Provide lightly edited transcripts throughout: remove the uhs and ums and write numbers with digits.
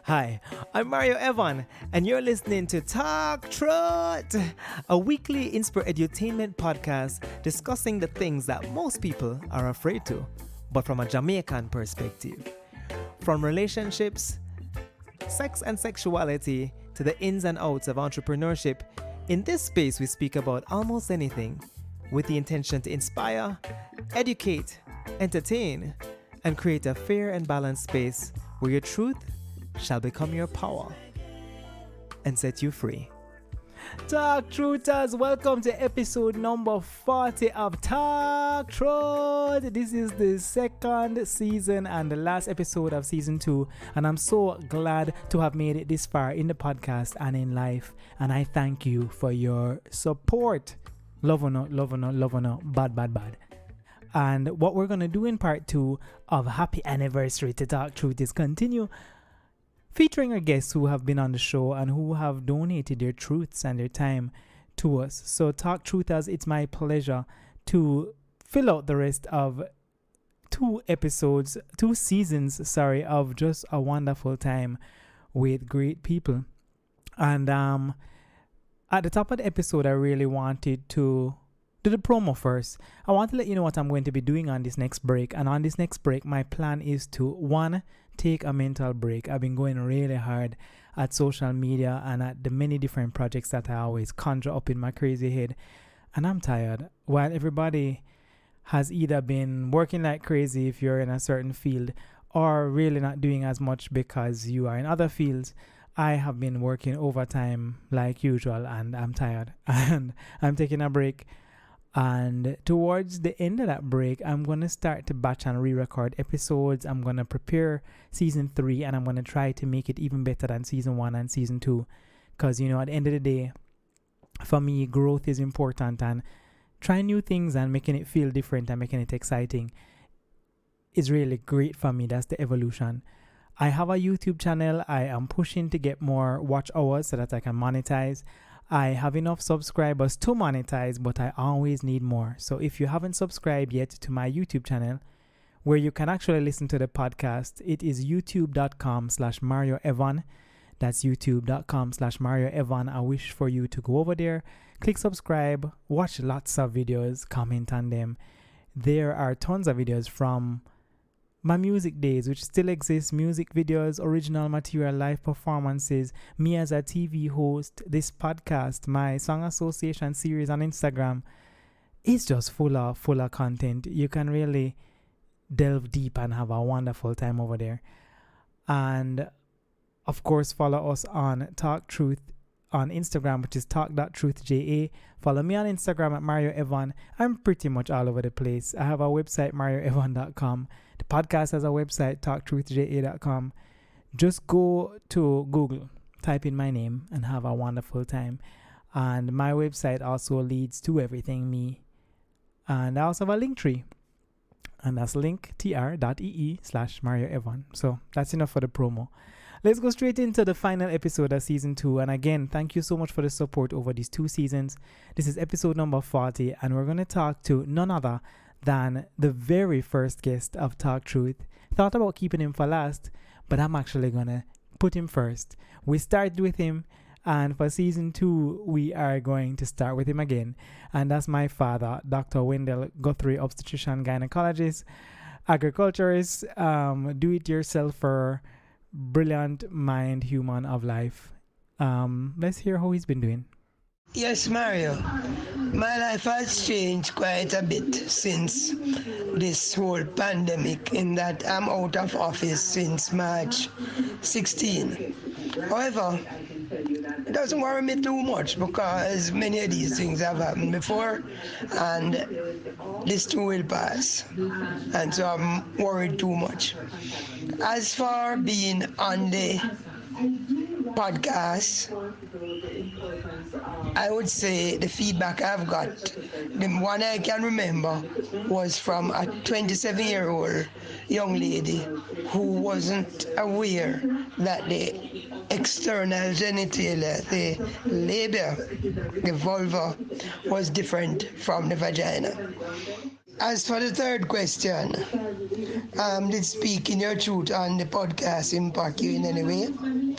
Hi, I'm Mario Evon, and you're listening to Talk Truth, a weekly edutainment podcast discussing the things that most people are afraid to, but from a Jamaican perspective. From relationships, sex and sexuality, to the ins and outs of entrepreneurship, in this space we speak about almost anything with the intention to inspire, educate, entertain, and create a fair and balanced space where your truth shall become your power and set you free. Talk Truthers, welcome to episode number 40 of Talk Truth. This is the second season and the last episode of season 2, and I'm so glad to have made it this far in the podcast and in life, and I thank you for your support. Love or not, bad. And what we're going to do in part 2 of Happy Anniversary to Talk Truth is continue featuring our guests who have been on the show and who have donated their truths and their time to us. So Talk Truthers, it's my pleasure to fill out the rest of 2 seasons of just a wonderful time with great people. And at the top of the episode, I really wanted to do the promo first. I want to let you know what I'm going to be doing on this next break. And on this next break, my plan is to, 1, take a mental break. I've been going really hard at social media and at the many different projects that I always conjure up in my crazy head. And I'm tired. While everybody has either been working like crazy if you're in a certain field or really not doing as much because you are in other fields, I have been working overtime like usual and I'm tired. And I'm taking a break. And towards the end of that break, I'm going to start to batch and re-record episodes. I'm going to prepare season 3 and I'm going to try to make it even better than season 1 and season 2. Because, at the end of the day, for me, growth is important, and trying new things and making it feel different and making it exciting is really great for me. That's the evolution. I have a YouTube channel. I am pushing to get more watch hours so that I can monetize. I have enough subscribers to monetize, but I always need more. So if you haven't subscribed yet to my YouTube channel, where you can actually listen to the podcast, it is youtube.com/Mario Evon. That's youtube.com/Mario Evon. I wish for you to go over there, click subscribe, watch lots of videos, comment on them. There are tons of videos from my music days, which still exists, music videos, original material, live performances, me as a TV host, this podcast, my song association series on Instagram. It's just full of content. You can really delve deep and have a wonderful time over there. And of course, follow us on Talk Truth on Instagram, which is talk.truthja. Follow me on Instagram at Mario Evon. I'm pretty much all over the place. I have a website, marioevon.com. The podcast has a website, talktruthja.com. Just go to Google, type in my name, and have a wonderful time. And my website also leads to everything me. And I also have a link tree. And that's linktr.ee/Mario Evon. So that's enough for the promo. Let's go straight into the final episode of season 2. And again, thank you so much for the support over these 2 seasons. This is episode number 40, and we're going to talk to none other than the very first guest of Talk Truth. Thought about keeping him for last, but I'm actually going to put him first. We started with him, and for season 2, we are going to start with him again. And that's my father, Dr. Wendell Guthrie, obstetrician, gynecologist, agriculturist, do-it-yourselfer, brilliant mind human of life. Let's hear how he's been doing. Yes, Mario. My life has changed quite a bit since this whole pandemic, in that I'm out of office since March 16. However, it doesn't worry me too much because many of these things have happened before, and this too will pass. And so I'm worried too much. As for being on the podcast, I would say the feedback I've got, the one I can remember, was from a 27-year-old young lady who wasn't aware that the external genitalia, the labia, the vulva, was different from the vagina. As for the third question, did speaking your truth on the podcast impact you in any way?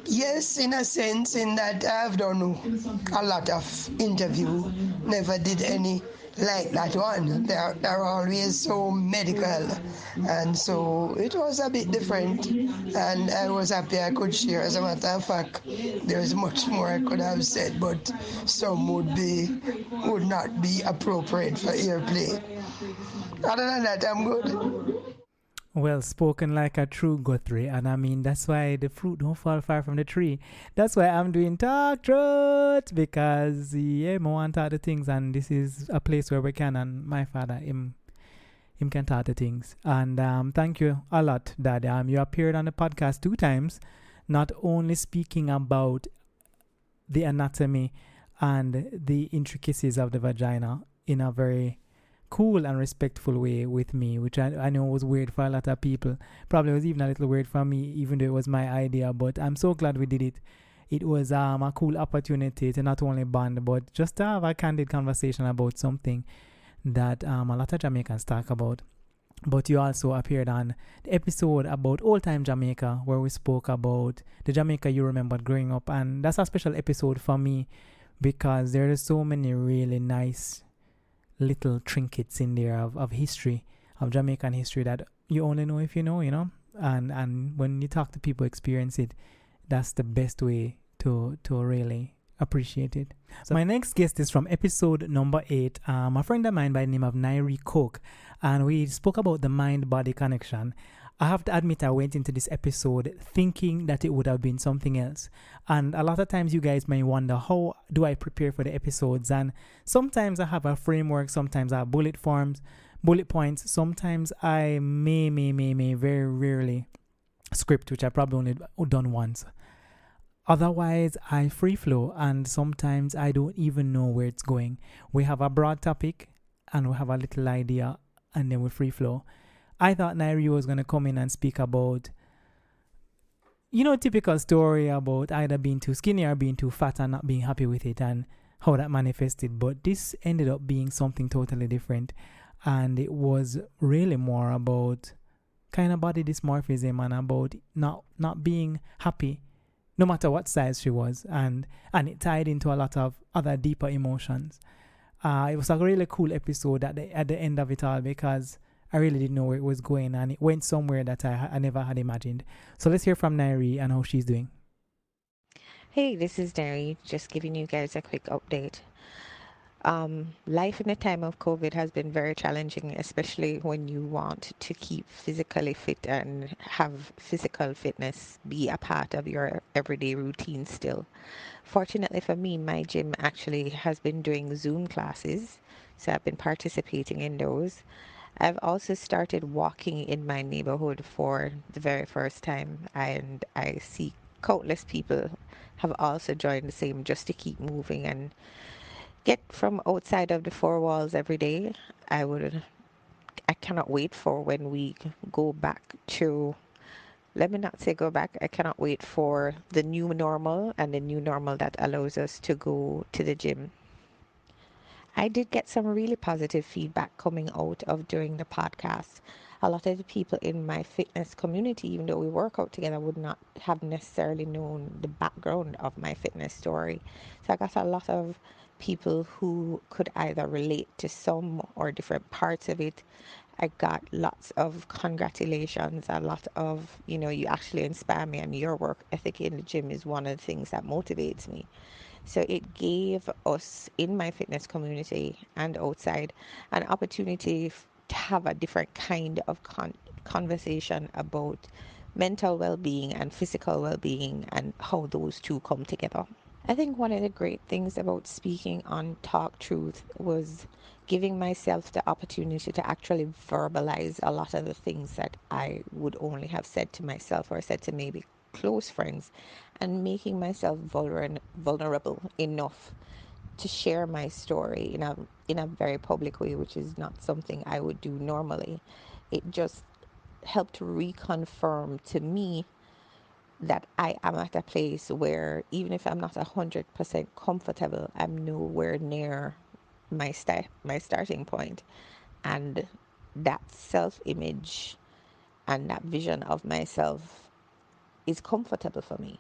Yes, in a sense, in that I've done a lot of interview, never did any like that one. They're always so medical, and so it was a bit different. And I was happy I could share. As a matter of fact, there's much more I could have said, but some would not be appropriate for airplay. Other than that, I'm good. Well spoken like a true Guthrie, and I mean that's why the fruit don't fall far from the tree. That's why I'm doing talk truth because yeah, I want to talk the things, and this is a place where we can. And my father, him can talk the things. And thank you a lot, Dad. You appeared on the podcast 2 times, not only speaking about the anatomy and the intricacies of the vagina in a very cool and respectful way with me, which I know was weird for a lot of people. Probably was even a little weird for me, even though it was my idea. But I'm so glad we did it. It was a cool opportunity to not only bond, but just to have a candid conversation about something that a lot of Jamaicans talk about. But you also appeared on the episode about old time Jamaica, where we spoke about the Jamaica you remembered growing up. And that's a special episode for me because there are so many really nice little trinkets in there of history, of Jamaican history that you only know if you know, and when you talk to people experience it, that's the best way to really appreciate it. So my next guest is from episode number 8, a friend of mine by the name of Nairi Cook, and we spoke about the mind-body connection. I have to admit I went into this episode thinking that it would have been something else. And a lot of times you guys may wonder, how do I prepare for the episodes? And sometimes I have a framework, sometimes I have bullet points. Sometimes I may, very rarely script, which I probably only done once. Otherwise, I free flow, and sometimes I don't even know where it's going. We have a broad topic and we have a little idea, and then we free flow. I thought Nairi was going to come in and speak about, typical story about either being too skinny or being too fat and not being happy with it and how that manifested. But this ended up being something totally different. And it was really more about kind of body dysmorphism and about not being happy no matter what size she was. And it tied into a lot of other deeper emotions. It was a really cool episode at the end of it all because I really didn't know where it was going, and it went somewhere that I never had imagined. So let's hear from Nairi and how she's doing. Hey, this is Neri, just giving you guys a quick update. Life in the time of COVID has been very challenging, especially when you want to keep physically fit and have physical fitness be a part of your everyday routine still. Fortunately for me, my gym actually has been doing Zoom classes, so I've been participating in those. I've also started walking in my neighborhood for the very first time, and I see countless people have also joined the same just to keep moving and get from outside of the four walls every day. I cannot wait for when we go back to, let me not say go back, I cannot wait for the new normal and the new normal that allows us to go to the gym. I did get some really positive feedback coming out of doing the podcast. A lot of the people in my fitness community, even though we work out together, would not have necessarily known the background of my fitness story. So I got a lot of people who could either relate to some or different parts of it. I got lots of congratulations, a lot of, you actually inspire me, and your work ethic in the gym is one of the things that motivates me. So it gave us in my fitness community and outside an opportunity to have a different kind of conversation about mental well-being and physical well-being and how those two come together. I think one of the great things about speaking on Talk Truth was giving myself the opportunity to actually verbalize a lot of the things that I would only have said to myself or said to maybe close friends, and making myself vulnerable enough to share my story in a very public way, which is not something I would do normally. It just helped to reconfirm to me that I am at a place where even if I'm not 100% comfortable, I'm nowhere near my starting point. And that self image and that vision of myself is comfortable for me.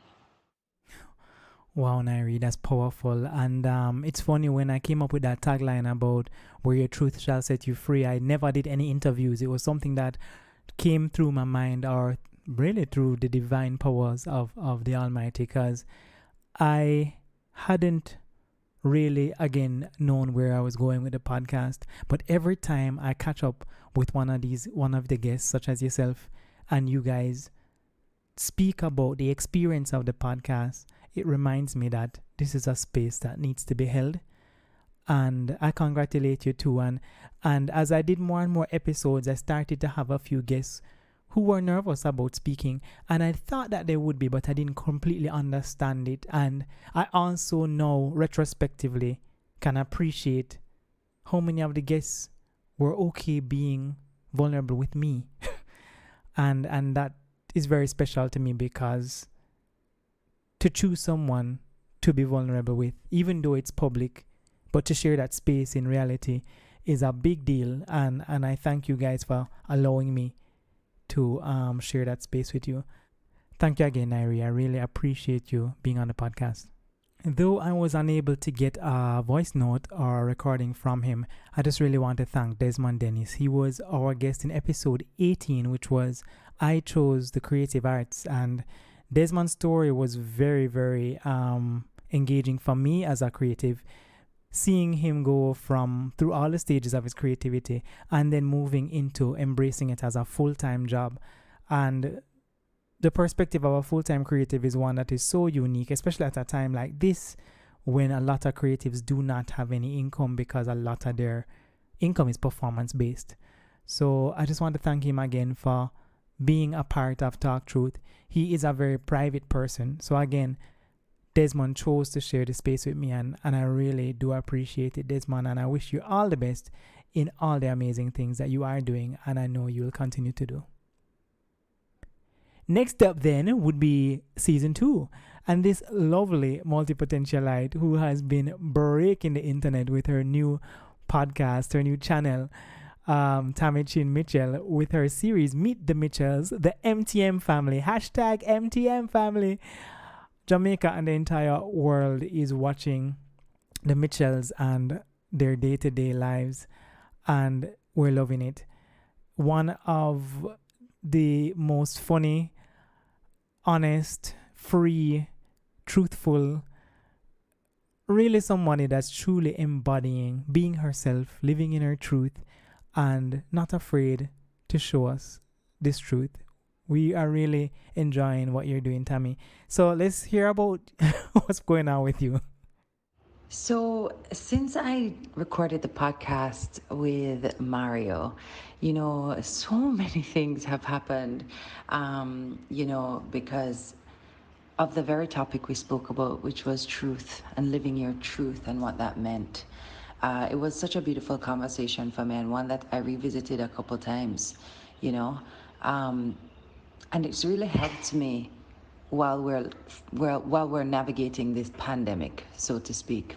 Wow, Nairi, that's powerful. And it's funny when I came up with that tagline about where your truth shall set you free. I never did any interviews. It was something that came through my mind, or really through the divine powers of the Almighty, because I hadn't really again known where I was going with the podcast. But every time I catch up with one of the guests, such as yourself and you guys, speak about the experience of the podcast, it reminds me that this is a space that needs to be held. And I congratulate you too. And as I did more and more episodes, I started to have a few guests who were nervous about speaking, and I thought that they would be, but I didn't completely understand it. And I also now retrospectively can appreciate how many of the guests were okay being vulnerable with me. And that is very special to me, because to choose someone to be vulnerable with, even though it's public, but to share that space in reality is a big deal. And I thank you guys for allowing me to share that space with you. Thank you again, Nairi. I really appreciate you being on the podcast. Though I was unable to get a voice note or a recording from him, I just really want to thank Desmond Dennis. He was our guest in episode 18, which was I Chose the Creative Arts. And Desmond's story was very, very engaging for me as a creative, seeing him go from through all the stages of his creativity and then moving into embracing it as a full-time job. And the perspective of a full-time creative is one that is so unique, especially at a time like this when a lot of creatives do not have any income, because a lot of their income is performance-based. So I just want to thank him again for being a part of Talk Truth. He is a very private person. So again, Desmond chose to share the space with me, and I really do appreciate it, Desmond, and I wish you all the best in all the amazing things that you are doing, and I know you will continue to do. Next up then would be season 2, and this lovely multi-potentialite who has been breaking the internet with her new podcast, her new channel, Tammy Chin Mitchell, with her series Meet the Mitchells, the MTM family, hashtag MTM family. Jamaica and the entire world is watching the Mitchells and their day-to-day lives, and we're loving it. One of the most funny, honest, free, truthful, really somebody that's truly embodying being herself, living in her truth, and not afraid to show us this truth. We are really enjoying what you're doing, Tammy. So let's hear about what's going on with you. So, since I recorded the podcast with Mario, so many things have happened, because of the very topic we spoke about, which was truth and living your truth and what that meant. It was such a beautiful conversation for me, and one that I revisited a couple times, you know. And it's really helped me while we're navigating this pandemic, so to speak,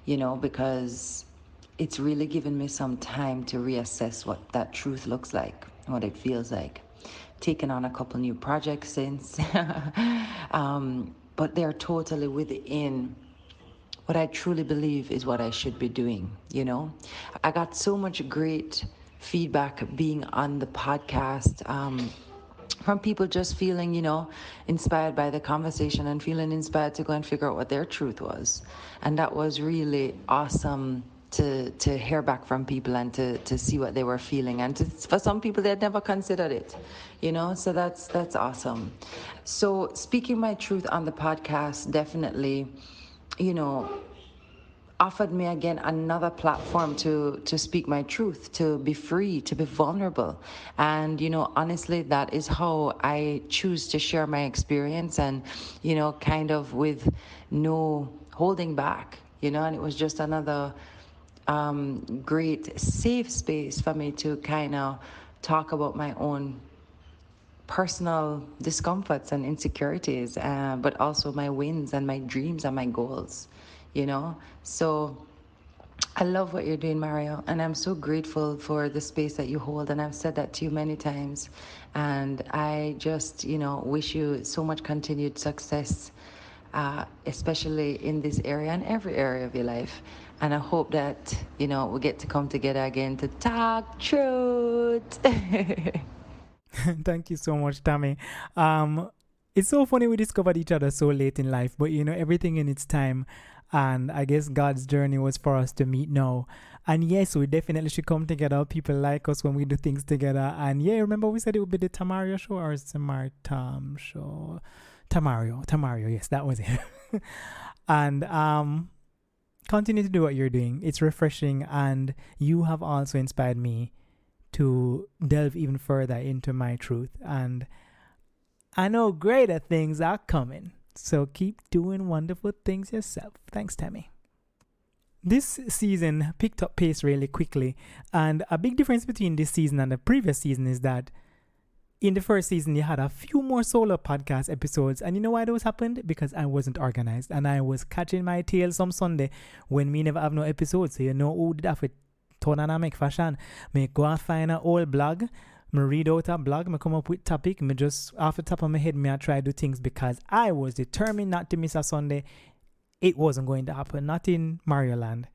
because it's really given me some time to reassess what that truth looks like, what it feels like. Taken on a couple new projects since, but they're totally within what I truly believe is what I should be doing. I got so much great feedback being on the podcast, from people just feeling, inspired by the conversation and feeling inspired to go and figure out what their truth was. And that was really awesome to hear back from people and to see what they were feeling. And for some people, they had never considered it, so that's awesome. So speaking my truth on the podcast definitely, offered me again another platform to speak my truth, to be free, to be vulnerable. And honestly, that is how I choose to share my experience, and kind of with no holding back. And it was just another great safe space for me to kind of talk about my own personal discomforts and insecurities, but also my wins and my dreams and my goals. So I love what you're doing, Mario, and I'm so grateful for the space that you hold. And I've said that to you many times. And I just, wish you so much continued success, especially in this area and every area of your life. And I hope that, we get to come together again to talk truth. Thank you so much, Tammy. Um, it's so funny we discovered each other so late in life, but everything in its time. And I guess God's journey was for us to meet now. And yes, we definitely should come together. People like us when we do things together. And yeah, remember we said it would be the Tamario show or Samar Tam show? Tamario, yes, that was it. And continue to do what you're doing. It's refreshing, and you have also inspired me to delve even further into my truth. And I know greater things are coming. So keep doing wonderful things yourself. Thanks, Tammy. This season picked up pace really quickly. And a big difference between this season and the previous season is that in the first season, you had a few more solo podcast episodes. And you know why those happened? Because I wasn't organized. And I was catching my tail some Sunday when me never have no episodes. So who did that for turn and I make fashion. Me go and find an old blog. Me read out a blog. Me come up with topic. Me just off the top of my head, me I try to do things because I was determined not to miss a Sunday. It wasn't going to happen. Not in Mario Land.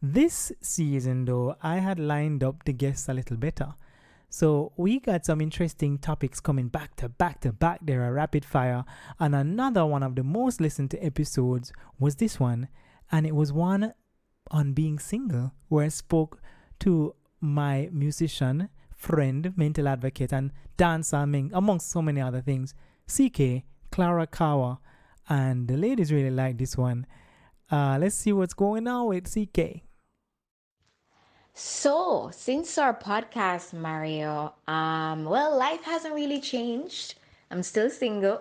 This season though, I had lined up the guests a little better. So we got some interesting topics coming back to back to back. They are rapid fire. And another one of the most listened to episodes was this one. And it was one on being single, where I spoke to my musician friend, mental advocate, and dancer, amongst so many other things, CK, Clara Kawa. And the ladies really like this one. Let's see what's going on with CK. So, since our podcast, Mario, well, life hasn't really changed. I'm still single,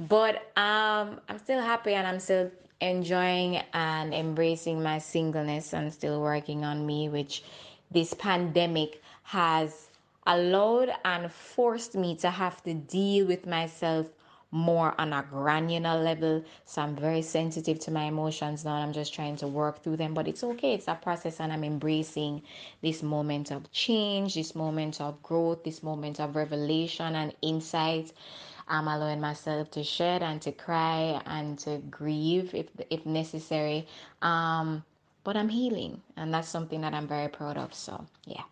but I'm still happy and I'm still enjoying and embracing my singleness and still working on me, which this pandemic has allowed and forced me to have to deal with myself more on a granular level. So I'm very sensitive to my emotions now. And I'm just trying to work through them. But it's okay. It's a process, and I'm embracing this moment of change, this moment of growth, this moment of revelation and insight. I'm allowing myself to shed and to cry and to grieve if necessary. But I'm healing, and that's something that I'm very proud of. So yeah.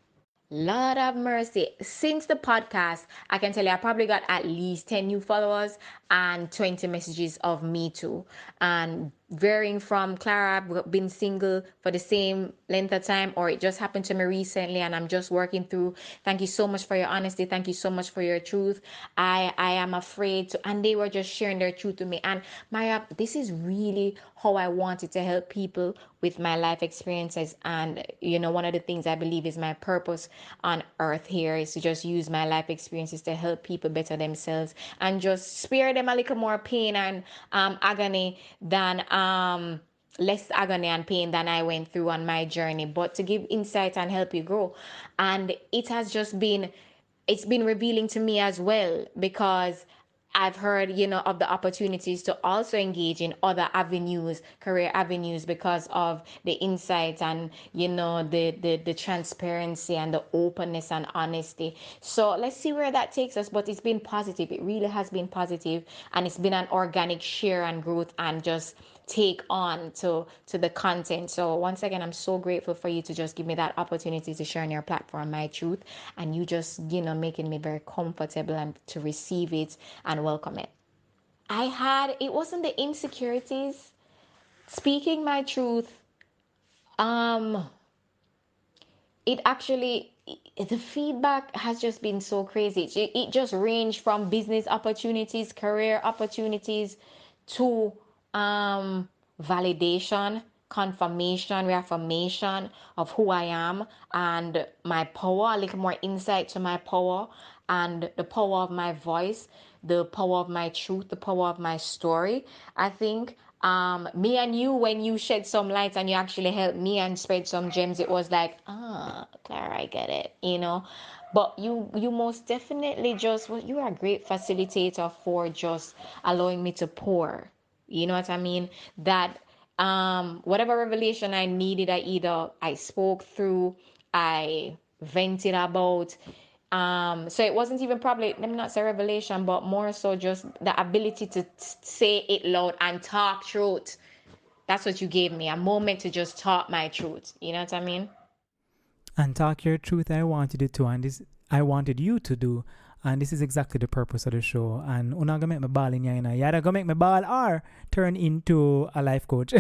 Lord have mercy. Since the podcast, I can tell you I probably got at least 10 new followers and 20 messages of me too. And varying from Clara, I've been single for the same length of time, or it just happened to me recently and I'm just working through. Thank you so much for your honesty. Thank you so much for your truth. I am afraid to, and they were just sharing their truth with me. And Maya, this is really how I wanted to help people with my life experiences. And one of the things I believe is my purpose on earth here is to just use my life experiences to help people better themselves and just spare them a little more pain and agony than less agony and pain than I went through on my journey, but to give insight and help you grow. And it's been revealing to me as well, because I've heard, of the opportunities to also engage in other avenues, career avenues, because of the insights and, the transparency and the openness and honesty. So let's see where that takes us. But it's been positive. It really has been positive, and it's been an organic share and growth and just take on to the content. So once again, I'm so grateful for you to just give me that opportunity to share on your platform my truth, and you just making me very comfortable and to receive it and welcome it. It wasn't the insecurities. Speaking my truth, um it actually, the feedback has just been so crazy. It just ranged from business opportunities, career opportunities, to um validation, confirmation, reaffirmation of who I am and my power, a little more insight to my power and the power of my voice, the power of my truth, the power of my story. I think me and you, when you shed some light and you actually helped me and spread some gems, it was like, Clara, I get it. But you most definitely just, well, you are a great facilitator for just allowing me to pour. You know what I mean? That whatever revelation I needed, I spoke through, I vented about. So it wasn't even probably, let me not say revelation, but more so just the ability to say it loud and talk truth. That's what you gave me, a moment to just talk my truth. You know what I mean? And talk your truth. I wanted it to, and this I wanted you to do. And this is exactly the purpose of the show. And una gonna make me ball in yana. Yada gonna make me ball or turn into a life coach,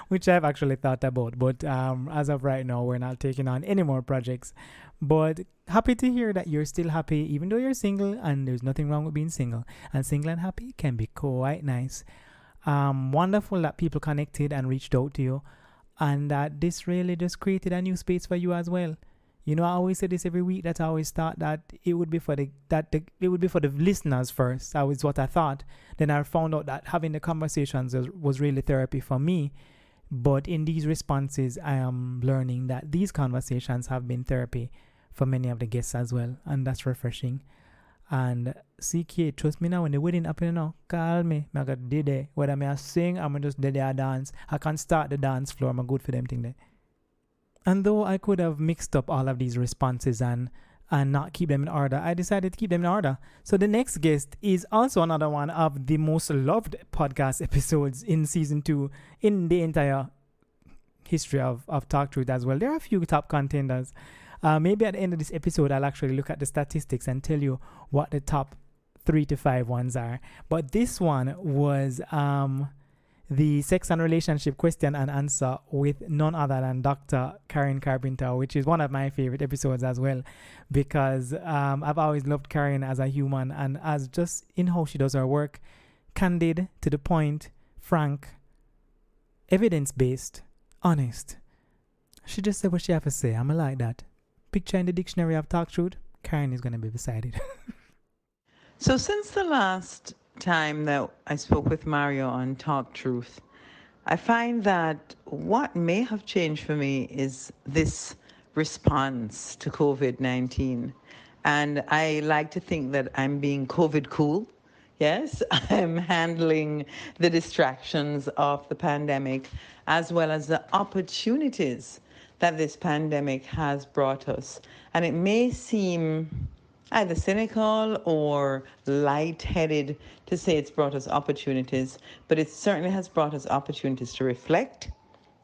which I've actually thought about. But as of right now, we're not taking on any more projects. But happy to hear that you're still happy, even though you're single. And there's nothing wrong with being single. And single and happy can be quite nice. Wonderful that people connected and reached out to you, and that this really just created a new space for you as well. You know, I always say this every week, that I always thought that it would be for the listeners first. That was what I thought. Then I found out that having the conversations was really therapy for me. But in these responses, I am learning that these conversations have been therapy for many of the guests as well, and that's refreshing. And CK, trust me now, when the wedding happen now, call me. I got did it. Whether I sing, I'm just did there dance. I can start the dance floor. I'm good for them thing there. And though I could have mixed up all of these responses and not keep them in order, I decided to keep them in order. So the next guest is also another one of the most loved podcast episodes in season 2 in the entire history of Talk Truth as well. There are a few top contenders. Maybe at the end of this episode, I'll actually look at the statistics and tell you what the top 3 to 5 ones are. But this one was the sex and relationship question and answer with none other than Dr. Karen Carpenter, which is one of my favorite episodes as well, because I've always loved Karen as a human and as just in how she does her work. Candid, to the point, frank, evidence-based, honest. She just said what she have to say. I'm like that. Picture in the dictionary of Talk Truth, Karen is going to be beside it. So since the last time that I spoke with Mario on Talk Truth, I find that what may have changed for me is this response to COVID-19. And I like to think that I'm being COVID cool. Yes, I'm handling the distractions of the pandemic as well as the opportunities that this pandemic has brought us. And it may seem either cynical or light-headed to say it's brought us opportunities, but it certainly has brought us opportunities to reflect.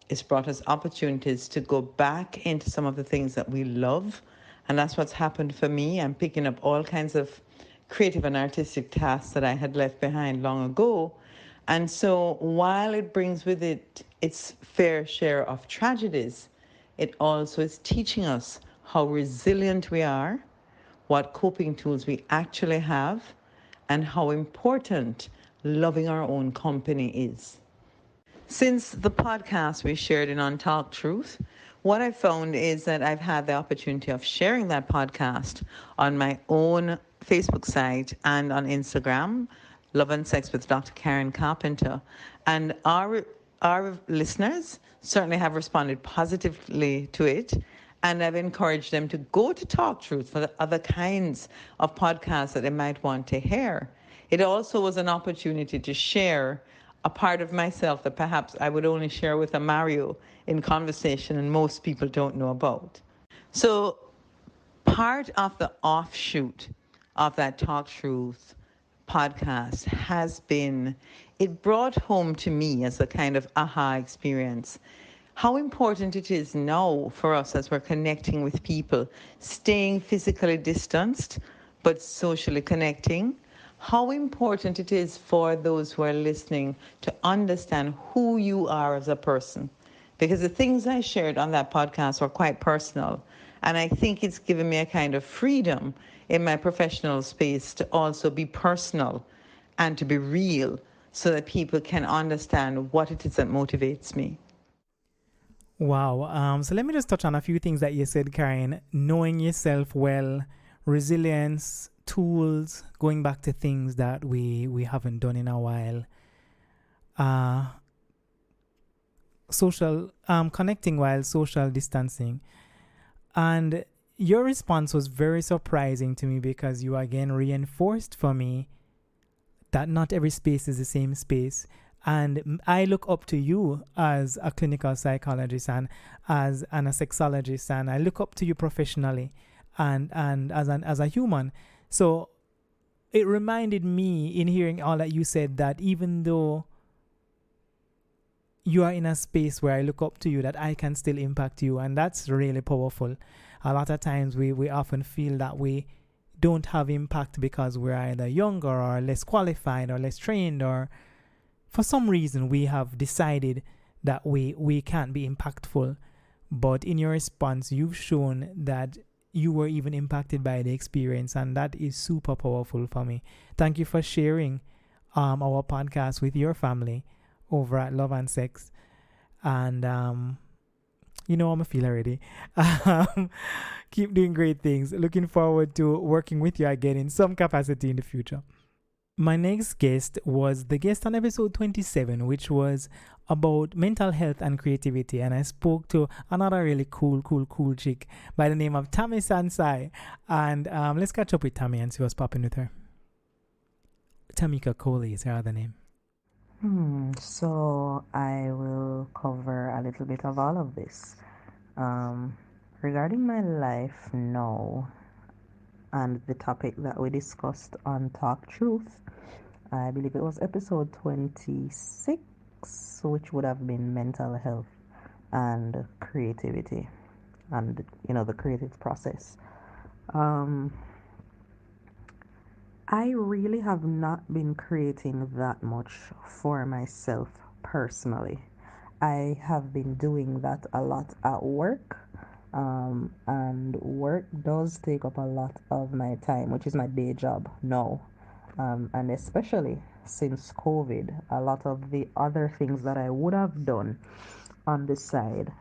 It's brought us opportunities to go back into some of the things that we love. And that's what's happened for me. I'm picking up all kinds of creative and artistic tasks that I had left behind long ago. And so while it brings with it its fair share of tragedies, it also is teaching us how resilient we are, what coping tools we actually have, and how important loving our own company is. Since the podcast we shared in On Talk Truth, what I found is that I've had the opportunity of sharing that podcast on my own Facebook site and on Instagram, Love and Sex with Dr. Karen Carpenter. And our listeners certainly have responded positively to it. And I've encouraged them to go to Talk Truth for the other kinds of podcasts that they might want to hear. It also was an opportunity to share a part of myself that perhaps I would only share with a Mario in conversation and most people don't know about. So part of the offshoot of that Talk Truth podcast has been, it brought home to me as a kind of aha experience how important it is now for us as we're connecting with people, staying physically distanced, but socially connecting. How important it is for those who are listening to understand who you are as a person. Because the things I shared on that podcast were quite personal. And I think it's given me a kind of freedom in my professional space to also be personal and to be real so that people can understand what it is that motivates me. Wow. So let me just touch on a few things that you said, Karen. Knowing yourself well, resilience, tools, going back to things that we haven't done in a while. Social, connecting while social distancing. And your response was very surprising to me because you again reinforced for me that not every space is the same space. And I look up to you as a clinical psychologist and a sexologist, and I look up to you professionally and as a human. So it reminded me in hearing all that you said that even though you are in a space where I look up to you, that I can still impact you. And that's really powerful. A lot of times we often feel that we don't have impact because we're either younger or less qualified or less trained, or for some reason we have decided that we can't be impactful. But in your response, you've shown that you were even impacted by the experience, and that is super powerful for me. Thank you for sharing our podcast with your family over at Love and Sex. And you know I'm a feel already. um, Keep doing great things. Looking forward to working with you again in some capacity in the future. My next guest was the guest on episode 27, which was about mental health and creativity. And I spoke to another really cool chick by the name of Tammy Sansai. And let's catch up with Tammy and see what's popping with her. Tamika Coley is her other name. So I will cover a little bit of all of this. Regarding my life now and the topic that we discussed on Talk Truth, I believe it was episode 26, which would have been mental health and creativity and, the creative process. Um, I really have not been creating that much for myself personally. I have been doing that a lot at work, and work does take up a lot of my time, which is my day job now. And especially since COVID, a lot of the other things that I would have done on the side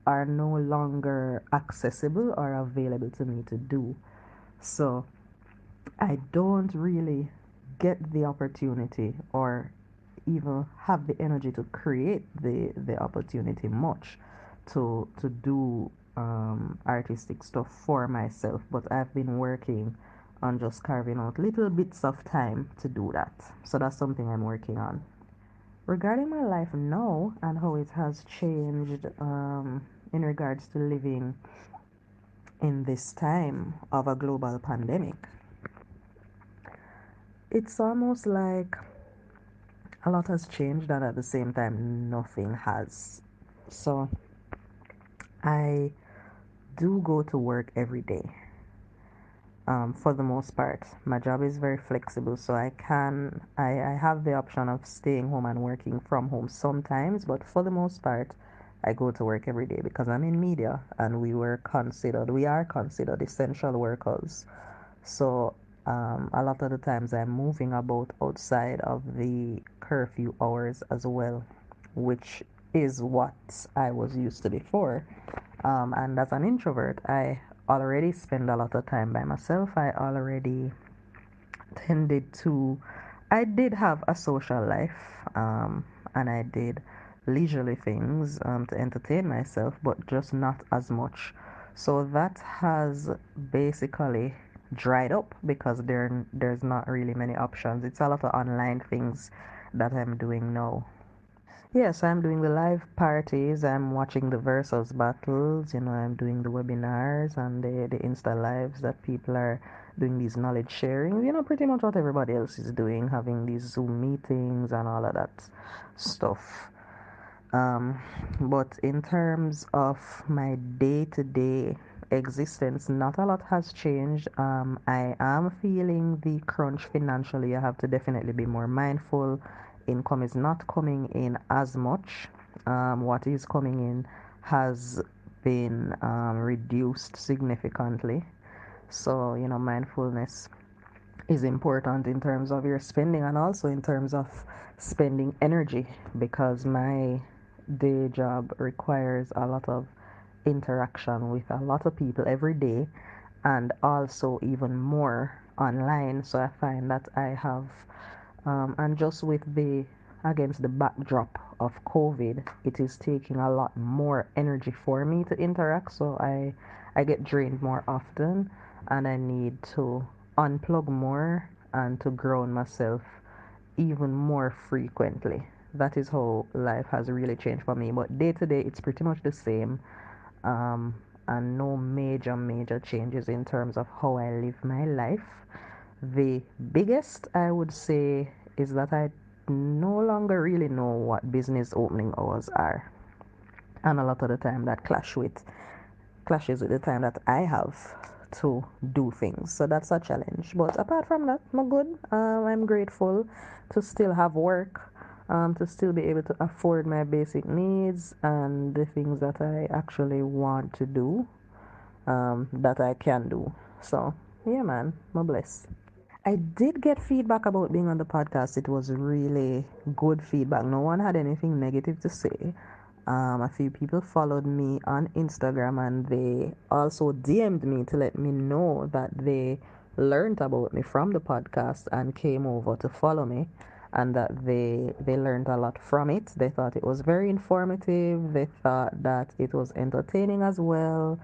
are no longer accessible or available to me to do. So I don't really get the opportunity or even have the energy to create the opportunity much to do artistic stuff for myself. But I've been working on just carving out little bits of time to do that. So that's something I'm working on. Regarding my life now and how it has changed in regards to living in this time of a global pandemic, it's almost like a lot has changed and at the same time nothing has. So I do go to work every day. For the most part, my job is very flexible, so I have the option of staying home and working from home sometimes, but for the most part, I go to work every day because I'm in media and we are considered essential workers. So a lot of the times I'm moving about outside of the curfew hours as well, which is what I was used to before. And as an introvert, I already spend a lot of time by myself. Tended to, I did have a social life, and I did leisurely things to entertain myself, but just not as much. So that has basically dried up because there's not really many options. It's a lot of online things that I'm doing now. Yes, I'm doing the live parties. I'm watching the versus battles. I'm doing the webinars and the Insta lives that people are doing these knowledge sharing. Pretty much what everybody else is doing, having these Zoom meetings and all of that stuff. But in terms of my day-to-day existence, not a lot has changed. I am feeling the crunch financially. I have to definitely be more mindful. Income is not coming in as much. What is coming in has been reduced significantly. So, mindfulness is important in terms of your spending and also in terms of spending energy because my day job requires a lot of interaction with a lot of people every day and also even more online. So I find that I have and just with the against the backdrop of COVID, it is taking a lot more energy for me to interact. So I get drained more often and I need to unplug more and to ground myself even more frequently. that is how life has really changed for me. But day to day, it's pretty much the same, um, and no major changes in terms of how I live my life. The biggest I would say is that I no longer really know what business opening hours are, and a lot of the time that clashes with the time that I have to do things. So that's a challenge. But apart from that, I'm good. I'm grateful to still have work, to still be able to afford my basic needs and the things that I actually want to do, that I can do. So yeah, man, I'm blessed. I did get feedback about being on the podcast. It was really good feedback. No one had anything negative to say. A few people followed me on Instagram and they also DM'd me to let me know that they learned about me from the podcast and came over to follow me and that they learned a lot from it. They thought it was very informative. They thought that it was entertaining as well,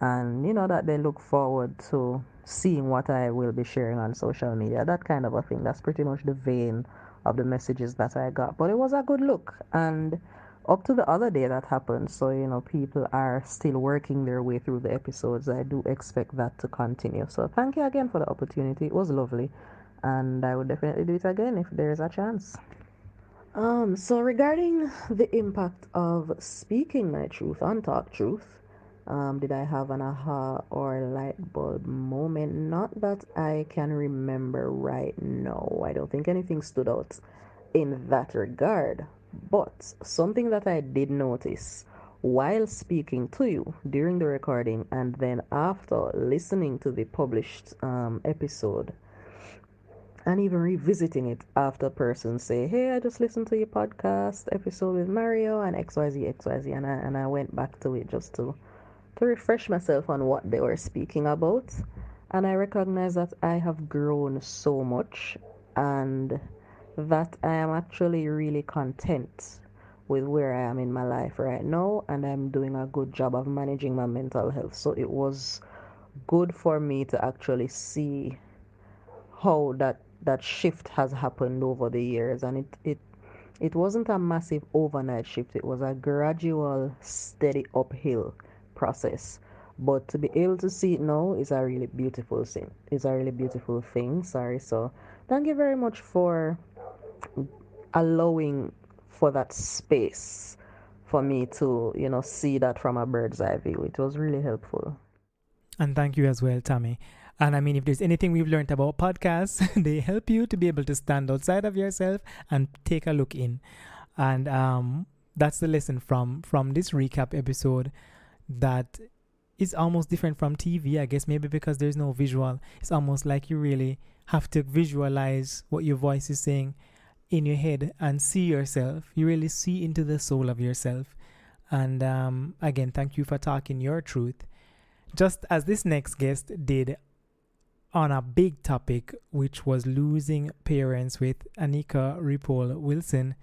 and that they look forward to seeing what I will be sharing on social media, that kind of a thing. That's pretty much the vein of the messages that I got. But it was a good look, and up to the other day that happened, so people are still working their way through the episodes. I do expect that to continue. So thank you again for the opportunity. It was lovely, and I would definitely do it again if there's a chance. So regarding the impact of speaking my truth, untalked truth, did I have an aha or light bulb moment? Not that I can remember right now. I don't think anything stood out in that regard. But something that I did notice while speaking to you during the recording and then after listening to the published episode and even revisiting it after persons say, "Hey, I just listened to your podcast episode with Mario and XYZ," and I went back to it just to refresh myself on what they were speaking about. And I recognize that I have grown so much and that I am actually really content with where I am in my life right now, and I'm doing a good job of managing my mental health. So it was good for me to actually see how that shift has happened over the years, and it wasn't a massive overnight shift. It was a gradual steady uphill process, but to be able to see it now is a really beautiful thing. Sorry. So thank you very much for allowing for that space for me to see that from a bird's eye view. It was really helpful. And thank you as well, Tammy. And I mean, if there's anything we've learned about podcasts, they help you to be able to stand outside of yourself and take a look in. And that's the lesson from this recap episode, that is almost different from TV, I guess, maybe because there's no visual. It's almost like you really have to visualize what your voice is saying in your head and see yourself. You really see into the soul of yourself. And again, thank you for talking your truth. Just as this next guest did on a big topic, which was losing parents, with Anika Ripoll Wilson.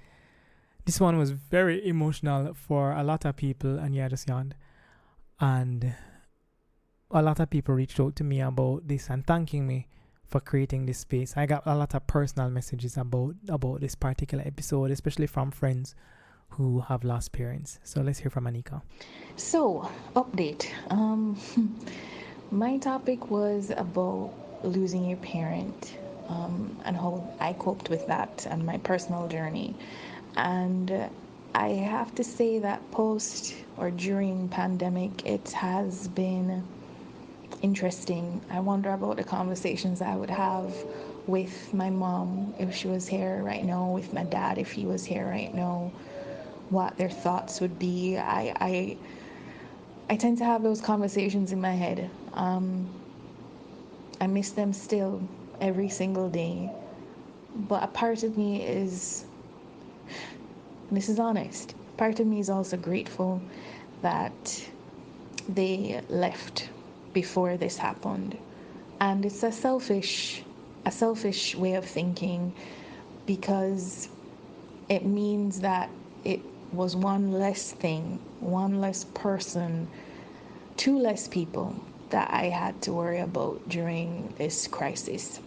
This one was very emotional for a lot of people, and yeah, I just yawned. And a lot of people reached out to me about this and thanking me for creating this space. I got a lot of personal messages about this particular episode, especially from friends who have lost parents. So let's hear from Anika. So, update. My topic was about losing your parent, and how I coped with that and my personal journey. And I have to say that post or during pandemic, it has been interesting. I wonder about the conversations I would have with my mom if she was here right now, with my dad if he was here right now, what their thoughts would be. I tend to have those conversations in my head. I miss them still every single day. But a part of me is, this is honest, part of me is also grateful that they left before this happened. And it's a selfish way of thinking, because it means that it was one less thing, one less person, two less people that I had to worry about during this crisis.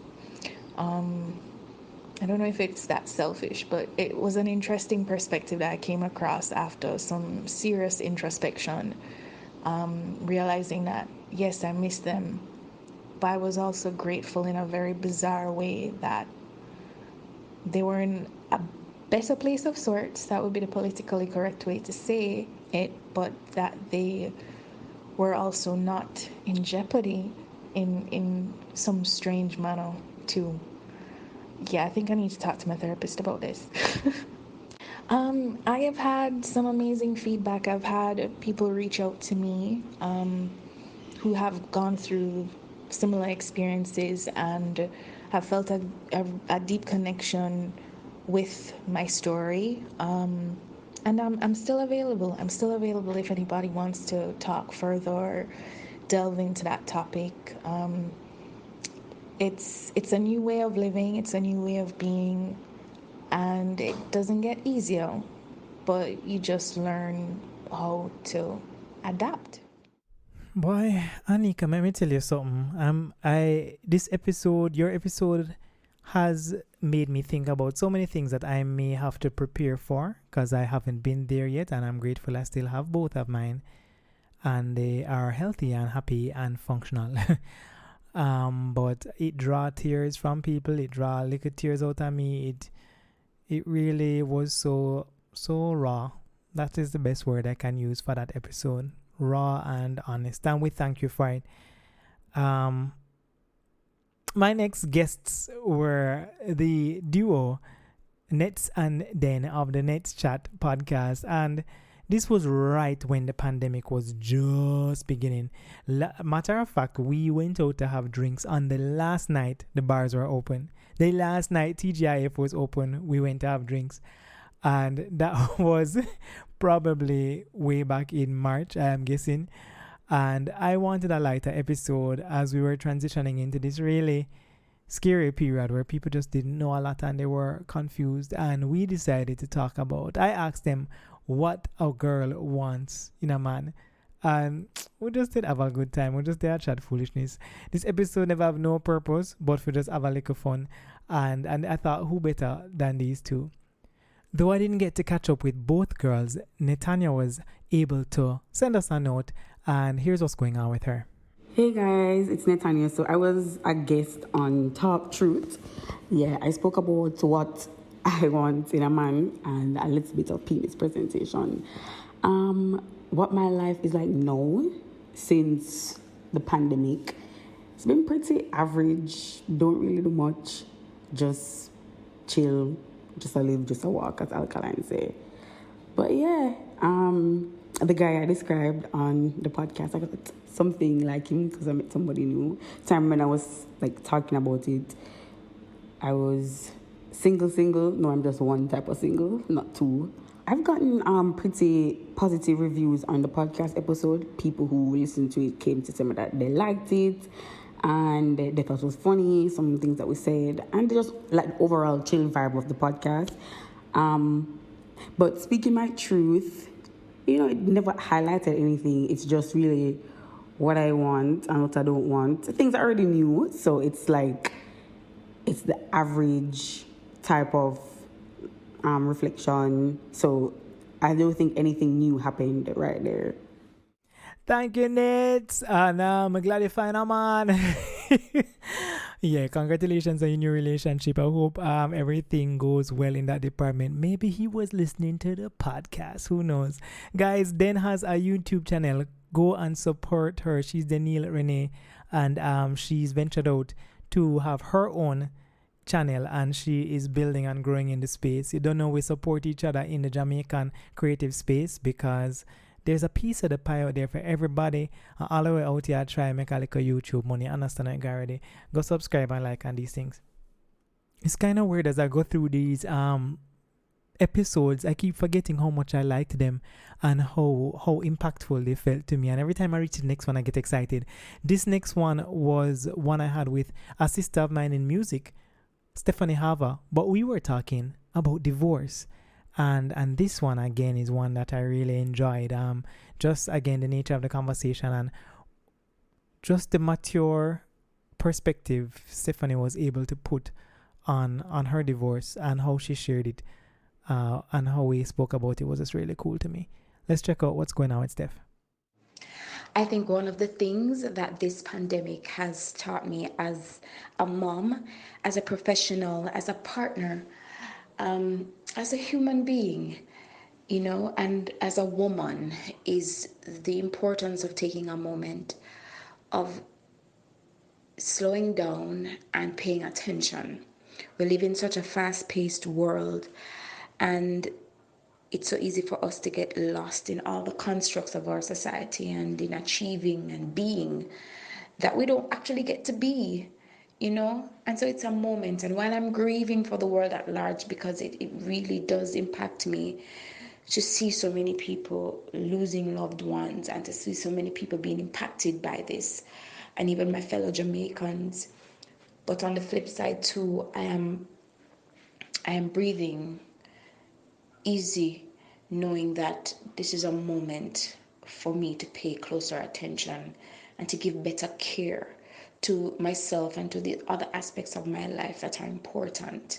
I don't know if it's that selfish, but it was an interesting perspective that I came across after some serious introspection, realizing that, yes, I miss them, but I was also grateful in a very bizarre way that they were in a better place of sorts. That would be the politically correct way to say it, but that they were also not in jeopardy in some strange manner too. Yeah, I think I need to talk to my therapist about this. I have had some amazing feedback. I've had people reach out to me who have gone through similar experiences and have felt a deep connection with my story. And I'm still available. I'm still available if anybody wants to talk further or delve into that topic. It's a new way of living. It's a new way of being, and it doesn't get easier, but you just learn how to adapt. Boy, Anika, let me tell you something. This episode, your episode, has made me think about so many things that I may have to prepare for because I haven't been there yet, and I'm grateful I still have both of mine, and they are healthy and happy and functional. But it draw tears from people. It draw little tears out of me. It really was so raw. That is the best word I can use for that episode. Raw and honest. And we thank you for it. My next guests were the duo Nets and Den of the Nets Chat podcast, and this was right when the pandemic was just beginning. Matter of fact, we went out to have drinks on the last night the bars were open. The last night TGIF was open, we went to have drinks, and that was probably way back in March, I am guessing. And I wanted a lighter episode as we were transitioning into this really scary period where people just didn't know a lot and they were confused. And we decided to talk about, I asked them what a girl wants in a man. And we just did have a good time. We just did chat foolishness. This episode never have no purpose, but we just have a little fun. And I thought, who better than these two? Though I didn't get to catch up with both girls, Netanya was able to send us a note, and here's what's going on with her. Hey guys, it's Netanya. So I was a guest on Talk Truth. Yeah, I spoke about what I want in a man and a little bit of penis presentation. What my life is like now since the pandemic. It's been pretty average. Don't really do much. Just chill. Just a live, just a walk, as Alkaline say. But yeah, the guy I described on the podcast, I got something like him because I met somebody new. Time when I was like talking about it, I was single. No, I'm just one type of single, not two. I've gotten pretty positive reviews on the podcast episode. People who listened to it came to tell me that they liked it and they thought it was funny, some things that we said, and just like overall chill vibe of the podcast. But speaking my truth, it never highlighted anything. It's just really what I want and what I don't want. Things I already knew, so it's like it's the average type of reflection. So I don't think anything new happened right there. Thank you, Nets. And I'm glad you find a man. Yeah, congratulations on your new relationship. I hope everything goes well in that department. Maybe he was listening to the podcast. Who knows? Guys, Den has a YouTube channel. Go and support her. She's Danielle Renee. And she's ventured out to have her own channel, and she is building and growing in the space. You don't know, we support each other in the Jamaican creative space because there's a piece of the pie out there for everybody. All the way out here, try and make a little YouTube money. Understand it already? Go subscribe and like and these things. It's kind of weird as I go through these episodes. I keep forgetting how much I liked them and how impactful they felt to me. And every time I reach the next one, I get excited. This next one was one I had with a sister of mine in music, Stephanie Hava. But we were talking about divorce. And this one again is one that I really enjoyed. Just again the nature of the conversation and just the mature perspective Stephanie was able to put on her divorce and how she shared it, and how we spoke about it was just really cool to me. Let's check out what's going on with Steph. I think one of the things that this pandemic has taught me as a mom, as a professional, as a partner, as a human being, and as a woman, is the importance of taking a moment of slowing down and paying attention. We live in such a fast paced world, and it's so easy for us to get lost in all the constructs of our society and in achieving and being that we don't actually get to be, And so it's a moment. And while I'm grieving for the world at large, because it really does impact me to see so many people losing loved ones and to see so many people being impacted by this, and even my fellow Jamaicans. But on the flip side too, I am breathing easy, knowing that this is a moment for me to pay closer attention and to give better care to myself and to the other aspects of my life that are important.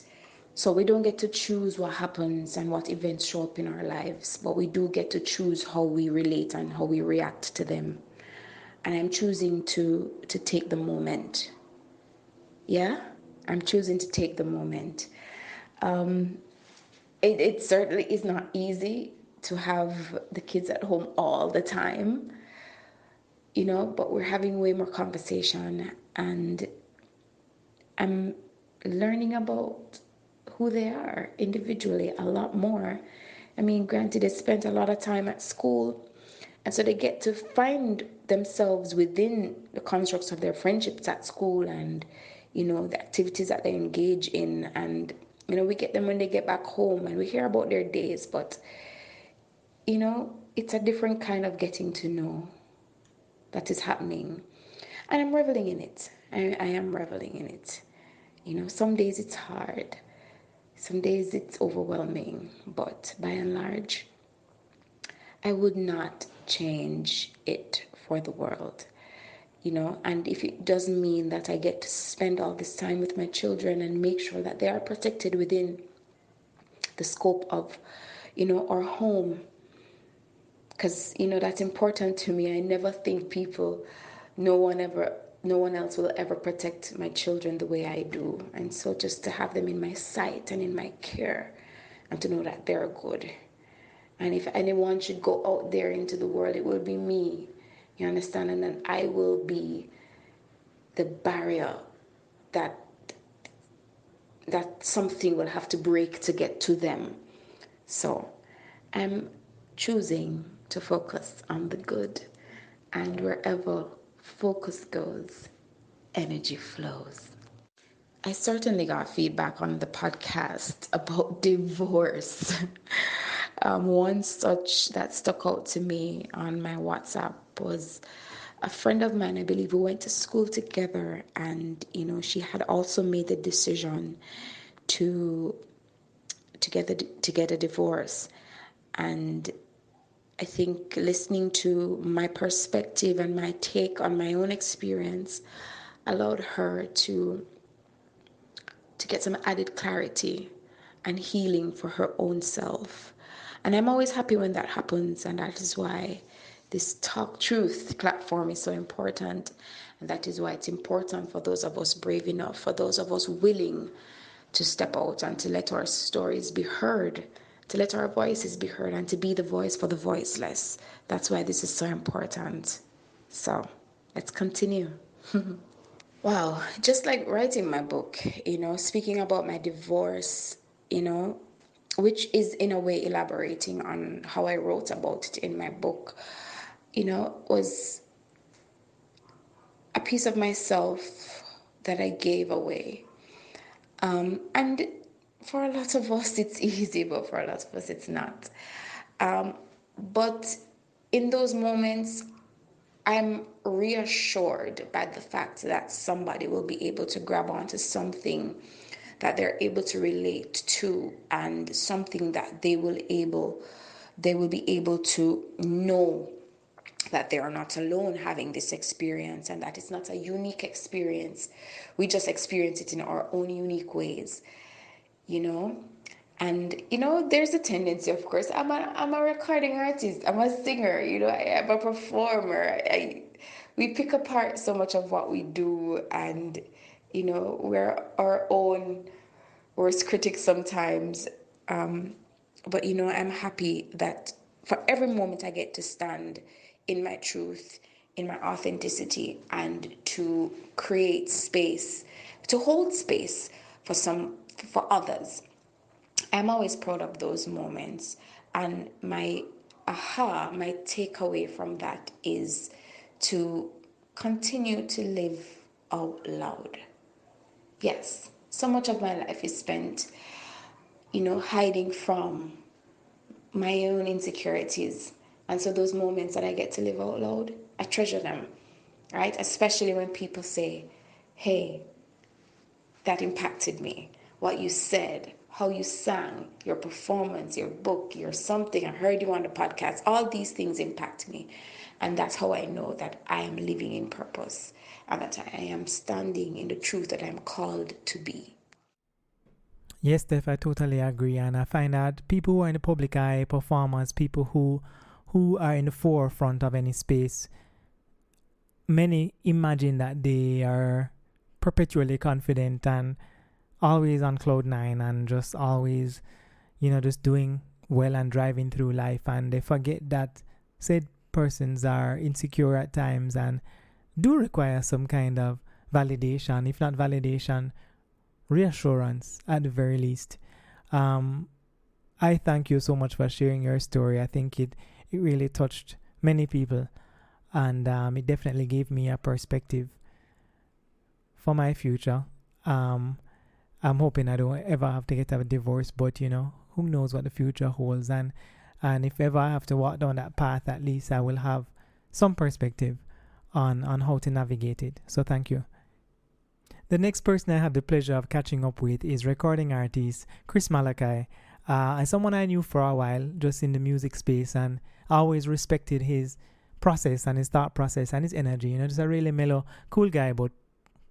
So we don't get to choose what happens and what events show up in our lives, but we do get to choose how we relate and how we react to them. And I'm choosing to take the moment. Yeah, I'm choosing to take the moment. It certainly is not easy to have the kids at home all the time, but we're having way more conversation, and I'm learning about who they are individually a lot more. I mean, granted, they spent a lot of time at school, and so they get to find themselves within the constructs of their friendships at school and, the activities that they engage in. And, we get them when they get back home and we hear about their days, but, it's a different kind of getting to know that is happening. And I'm reveling in it. I am reveling in it. Some days it's hard. Some days it's overwhelming, but by and large, I would not change it for the world. And if it doesn't mean that I get to spend all this time with my children and make sure that they are protected within the scope of, our home, because, that's important to me. I never think no one else will ever protect my children the way I do. And so just to have them in my sight and in my care and to know that they're good. And if anyone should go out there into the world, it will be me. You understand? And then I will be the barrier that something will have to break to get to them. So I'm choosing to focus on the good. And wherever focus goes, energy flows. I certainly got feedback on the podcast about divorce. One such that stuck out to me on my WhatsApp was a friend of mine. I believe we went to school together, and she had also made the decision to get a divorce. And I think listening to my perspective and my take on my own experience allowed her to get some added clarity and healing for her own self. And I'm always happy when that happens, and that is why this Talk Truth platform is so important. And that is why it's important for those of us brave enough, for those of us willing to step out and to let our stories be heard, to let our voices be heard, and to be the voice for the voiceless. That's why this is so important. So let's continue. Wow, just like writing my book, speaking about my divorce, which is in a way elaborating on how I wrote about it in my book, was a piece of myself that I gave away. And for a lot of us, it's easy, but for a lot of us, it's not. But in those moments, I'm reassured by the fact that somebody will be able to grab onto something that they're able to relate to, and something that they will be able to know that they are not alone having this experience and that it's not a unique experience. We just experience it in our own unique ways, you know? And there's a tendency, of course. I'm a recording artist. I'm a singer. I am a performer. We pick apart so much of what we do, and we're our own worst critics sometimes. But I'm happy that for every moment I get to stand in my truth, in my authenticity, and to create space, to hold space for others. I'm always proud of those moments. And my takeaway from that is to continue to live out loud. Yes, so much of my life is spent, hiding from my own insecurities. And so those moments that I get to live out loud, I treasure them, right? Especially when people say, hey, that impacted me. What you said, how you sang, your performance, your book, your something. I heard you on the podcast. All these things impact me. And that's how I know that I am living in purpose and that I am standing in the truth that I'm called to be. Yes, Steph, I totally agree, and I find that people who are in the public eye, performers, people who are in the forefront of any space, many imagine that they are perpetually confident and always on cloud nine and just always, just doing well and driving through life, and they forget that said persons are insecure at times and do require some kind of validation, if not validation, reassurance at the very least. Um, I thank you so much for sharing your story. I think it really touched many people, and it definitely gave me a perspective for my future. Um, I'm hoping I don't ever have to get a divorce, but who knows what the future holds. And if ever I have to walk down that path, at least I will have some perspective on how to navigate it. So thank you. The next person I have the pleasure of catching up with is recording artist Chris Malachi. As someone I knew for a while, just in the music space, and I always respected his process and his thought process and his energy. Just a really mellow, cool guy, but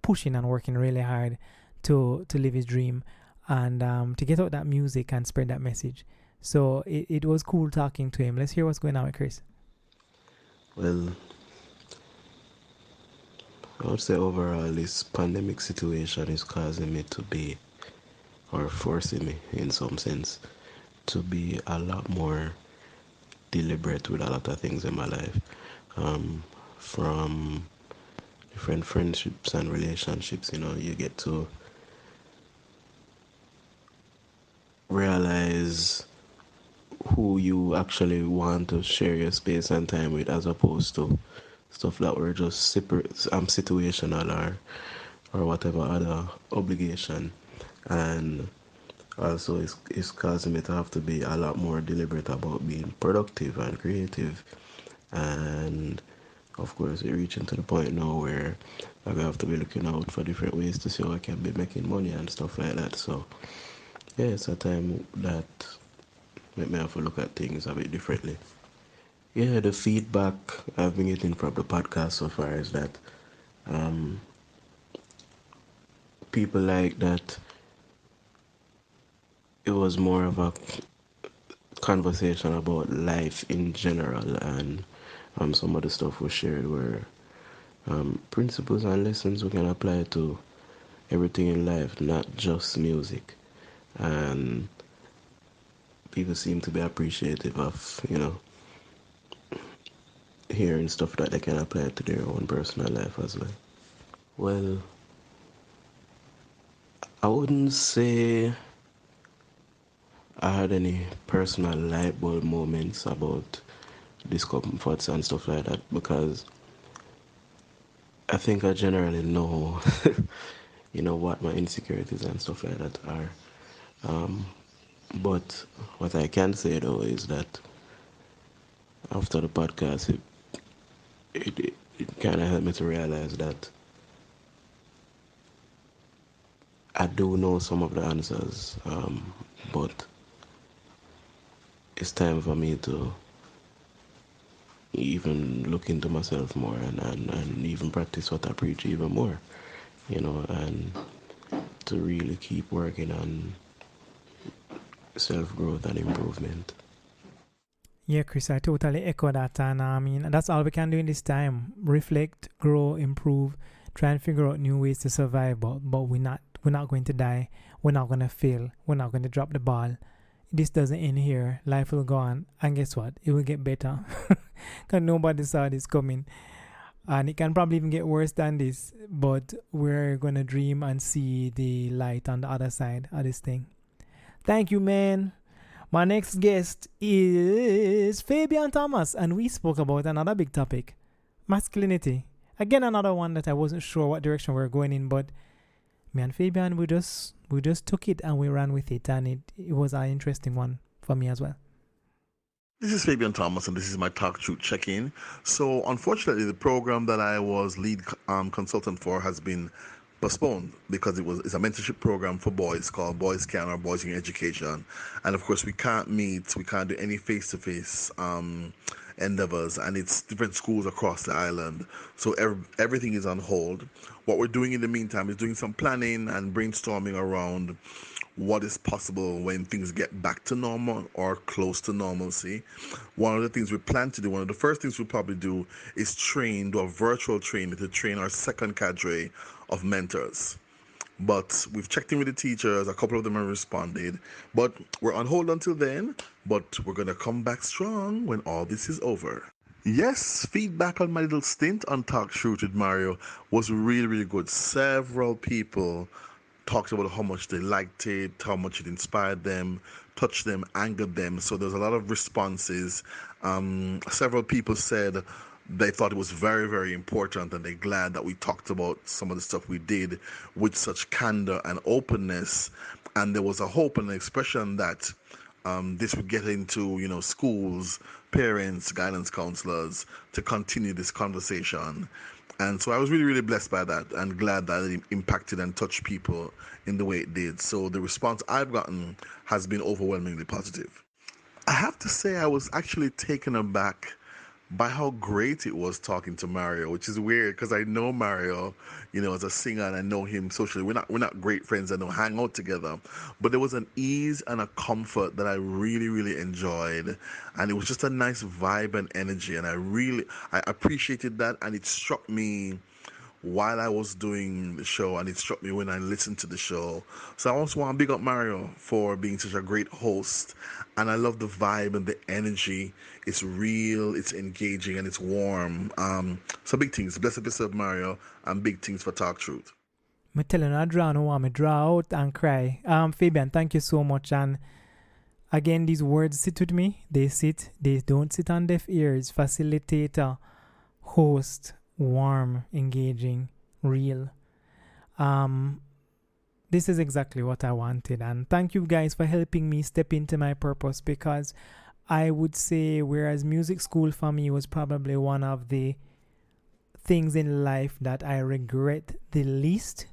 pushing and working really hard to live his dream and to get out that music and spread that message. So it was cool talking to him. Let's hear what's going on with Chris. Well, I would say overall, this pandemic situation is causing me to be, or forcing me in some sense, to be a lot more deliberate with a lot of things in my life. From different friendships and relationships, you get to realize who you actually want to share your space and time with, as opposed to stuff that were just situational or whatever other obligation. And also it's causing me to have to be a lot more deliberate about being productive and creative. And of course we're reaching to the point now where I have to be looking out for different ways to see how I can be making money and stuff like that. So yeah, it's a time that make me have to look at things a bit differently. Yeah, the feedback I've been getting from the podcast so far is that um, people like that it was more of a conversation about life in general, and some of the stuff was shared were principles and lessons we can apply to everything in life, not just music. And people seem to be appreciative of, hearing stuff that they can apply to their own personal life as well. Well, I wouldn't say I had any personal light bulb moments about discomforts and stuff like that, because I think I generally know, what my insecurities and stuff like that are. But what I can say though is that after the podcast, it kind of helped me to realize that I do know some of the answers, but it's time for me to even look into myself more and even practice what I preach even more, and to really keep working on self growth and improvement. Yeah, Chris, I totally echo that. And I mean, that's all we can do in this time. Reflect, grow, improve, try and figure out new ways to survive. But we're not going to die. We're not going to fail. We're not going to drop the ball. This doesn't end here. Life will go on. And guess what? It will get better. Because nobody saw this coming. And it can probably even get worse than this. But we're going to dream and see the light on the other side of this thing. Thank you, man. My next guest is Fabian Thomas, and we spoke about another big topic, masculinity. Again, another one that I wasn't sure what direction we were going in, but me and Fabian, we just took it and we ran with it, and it was an interesting one for me as well. This is Fabian Thomas, and this is my Talk Truth check-in. So, unfortunately, the program that I was lead consultant for has been postponed because it's a mentorship program for boys called Boys Can or Boys in Education, and of course we can't do any face-to-face endeavors, and it's different schools across the island, so everything is on hold. What we're doing in the meantime is doing some planning and brainstorming around what is possible when things get back to normal or close to normalcy. One of the things we plan to do, one of the first things we'll probably do is do a virtual training to train our second cadre of mentors. But we've checked in with the teachers, a couple of them have responded, but we're on hold until then, but we're going to come back strong when all this is over. Yes, feedback on my little stint on Talk Truth with Mario was really, really good. Several people talked about how much they liked it, how much it inspired them, touched them, angered them. So there's a lot of responses. Several people said they thought it was very, very important, and they're glad that we talked about some of the stuff we did with such candor and openness. And there was a hope and an expression that this would get into, schools, parents, guidance counselors to continue this conversation. And so I was really, really blessed by that and glad that it impacted and touched people in the way it did. So the response I've gotten has been overwhelmingly positive. I have to say I was actually taken aback by how great it was talking to Mario, which is weird because I know Mario, as a singer, and I know him socially. We're not great friends. I don't hang out together, but there was an ease and a comfort that I really, really enjoyed, and it was just a nice vibe and energy, and I appreciated that, and it struck me while I was doing the show, and it struck me when I listened to the show. So I also want to big up Mario for being such a great host, and I love the vibe and the energy. It's real, it's engaging, and it's warm. So big things. Blessed episode, Mario, and big things for Talk Truth. Me telling you, I draw out and cry. Fabian, thank you so much. And again, these words sit with me. They don't sit on deaf ears. Facilitator, host, warm, engaging, real. This is exactly what I wanted, and thank you guys for helping me step into my purpose, because I would say whereas music school for me was probably one of the things in life that I regret the least,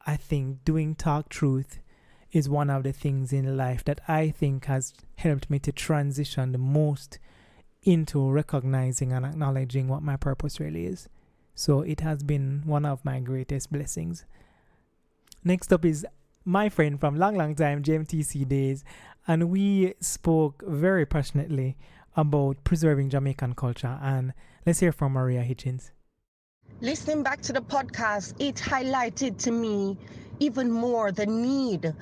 I think doing Talk Truth is one of the things in life that I think has helped me to transition the most into recognizing and acknowledging what my purpose really is. So it has been one of my greatest blessings. Next up is my friend from long time, JMTC days, and we spoke very passionately about preserving Jamaican culture. And let's hear from Maria Hitchens. Listening back to the podcast, it highlighted to me even more the need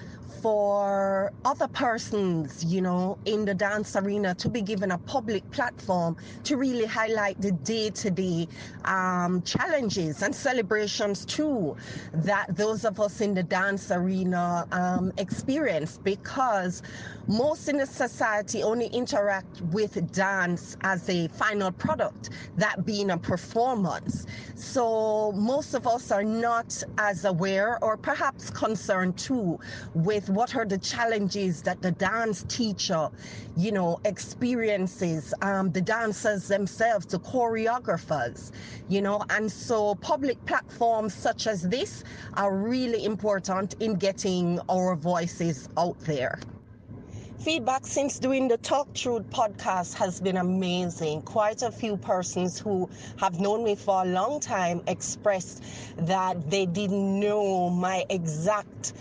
for other persons, in the dance arena to be given a public platform to really highlight the day-to-day challenges and celebrations too that those of us in the dance arena experience, because most in the society only interact with dance as a final product, that being a performance. So most of us are not as aware or perhaps concerned too with what are the challenges that the dance teacher, experiences, the dancers themselves, the choreographers, and so public platforms such as this are really important in getting our voices out there. Feedback since doing the Talk Truth podcast has been amazing. Quite a few persons who have known me for a long time expressed that they didn't know my exact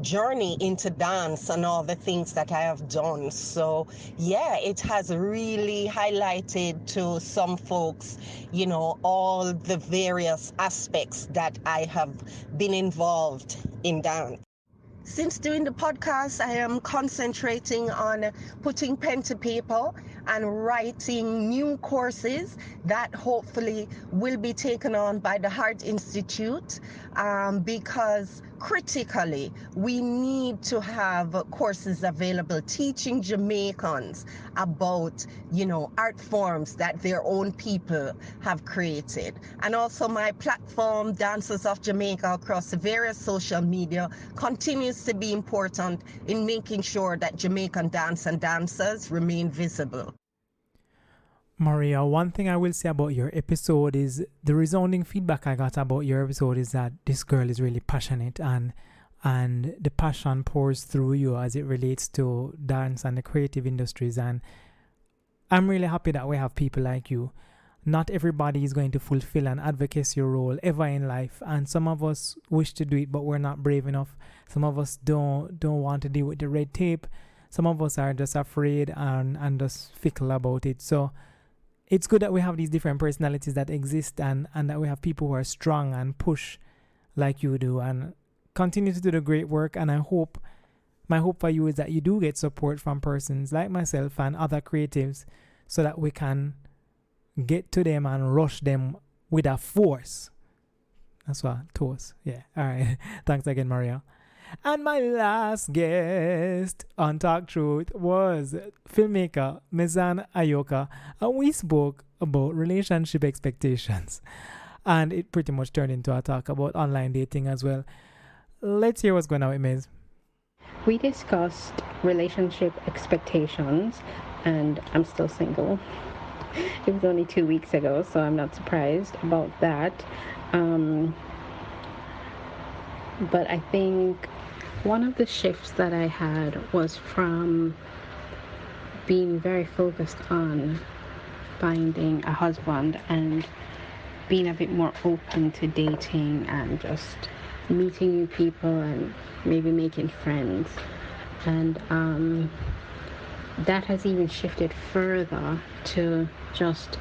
journey into dance and all the things that I have done. So, yeah, it has really highlighted to some folks, all the various aspects that I have been involved in dance. Since doing the podcast, I am concentrating on putting pen to paper and writing new courses that hopefully will be taken on by the Heart Institute, because critically we need to have courses available teaching Jamaicans about art forms that their own people have created. And also my platform, Dancers of Jamaica, across the various social media continues to be important in making sure that Jamaican dance and dancers remain visible. Maria, one thing I will say about your episode is the resounding feedback I got about your episode is that this girl is really passionate, and the passion pours through you as it relates to dance and the creative industries. And I'm really happy that we have people like you. Not everybody is going to fulfill an advocacy role ever in life, and some of us wish to do it, but we're not brave enough. Some of us don't want to deal with the red tape. Some of us are just afraid and just fickle about it. So it's good that we have these different personalities that exist, and that we have people who are strong and push like you do, and continue to do the great work. And my hope for you is that you do get support from persons like myself and other creatives so that we can get to them and rush them with a force. That's what toast. Yeah. All right. Thanks again, Maria. And my last guest on Talk Truth was filmmaker Mizan Ayoka, and we spoke about relationship expectations. And it pretty much turned into a talk about online dating as well. Let's hear what's going on with Miz. We discussed relationship expectations, and I'm still single. It was only 2 weeks ago, so I'm not surprised about that. But I think one of the shifts that I had was from being very focused on finding a husband and being a bit more open to dating and just meeting new people and maybe making friends. And that has even shifted further to just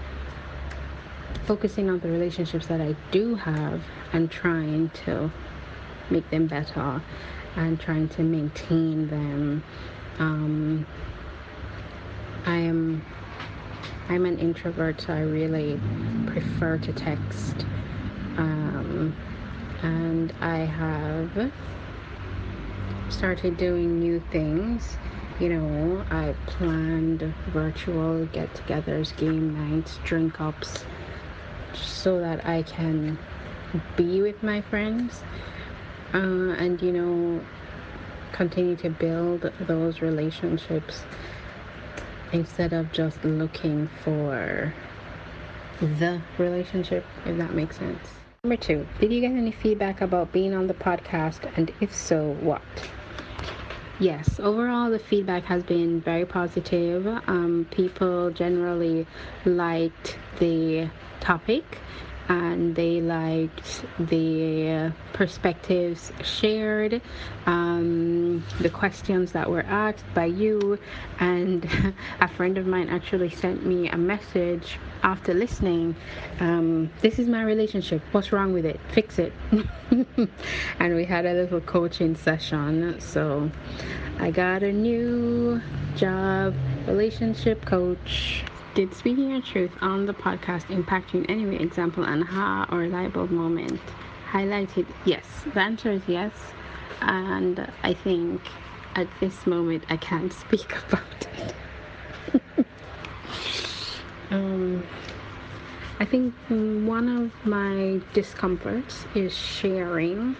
focusing on the relationships that I do have and trying to make them better and trying to maintain them. I'm an introvert, so I really prefer to text. And I have started doing new things. I planned virtual get-togethers, game nights, drink-ups, so that I can be with my friends and continue to build those relationships instead of just looking for the relationship, if that makes sense. Number 2, did you get any feedback about being on the podcast, and if so, what? Yes, overall the feedback has been very positive. People generally liked the topic, and they liked the perspectives shared, the questions that were asked by you. And a friend of mine actually sent me a message after listening. This is my relationship. What's wrong with it? Fix it. And we had a little coaching session. So I got a new job, relationship coach. Did speaking your truth on the podcast impact you in any way? Example, an aha or light bulb moment highlighted? Yes. The answer is yes. And I think at this moment I can't speak about it. I think one of my discomforts is sharing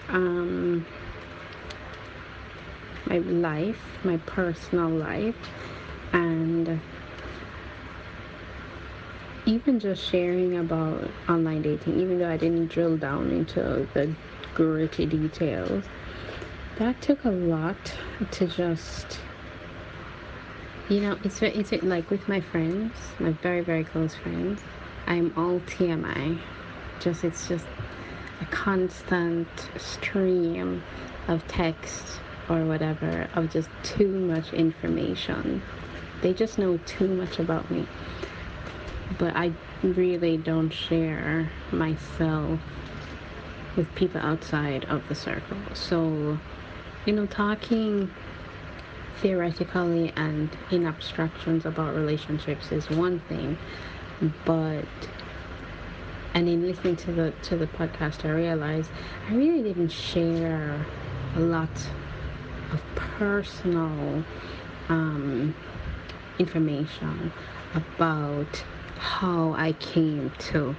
my life, my personal life, and even just sharing about online dating, even though I didn't drill down into the gritty details, that took a lot to just It's like with my friends, my very very close friends. I'm all TMI. It's just a constant stream of text or whatever of just too much information. They just know too much about me. But I really don't share myself with people outside of the circle. So, talking theoretically and in abstractions about relationships is one thing, but and in listening to the podcast, I realized I really didn't share a lot of personal information about how I came to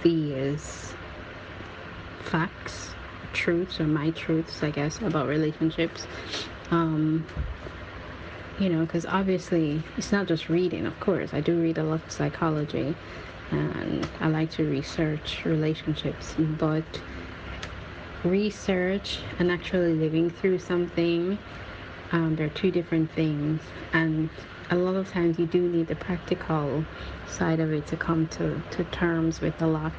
these facts, truths, or my truths, I guess, about relationships. Because obviously it's not just reading, of course. I do read a lot of psychology and I like to research relationships, but research and actually living through something, they're two different things. And a lot of times you do need the practical side of it to come to terms with a lot.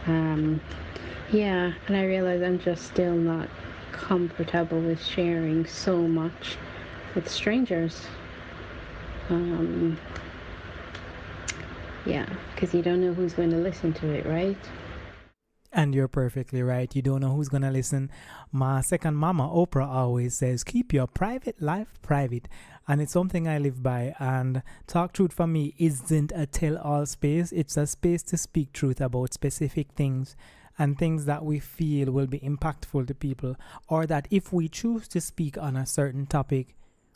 Yeah, and I realize I'm just still not comfortable with sharing so much with strangers. Yeah, because you don't know who's going to listen to it, right? And you're perfectly right. You don't know who's going to listen. My second mama, Oprah, always says, keep your private life private. And it's something I live by. And Talk Truth for me isn't a tell-all space. It's a space to speak truth about specific things and things that we feel will be impactful to people. Or that if we choose to speak on a certain topic,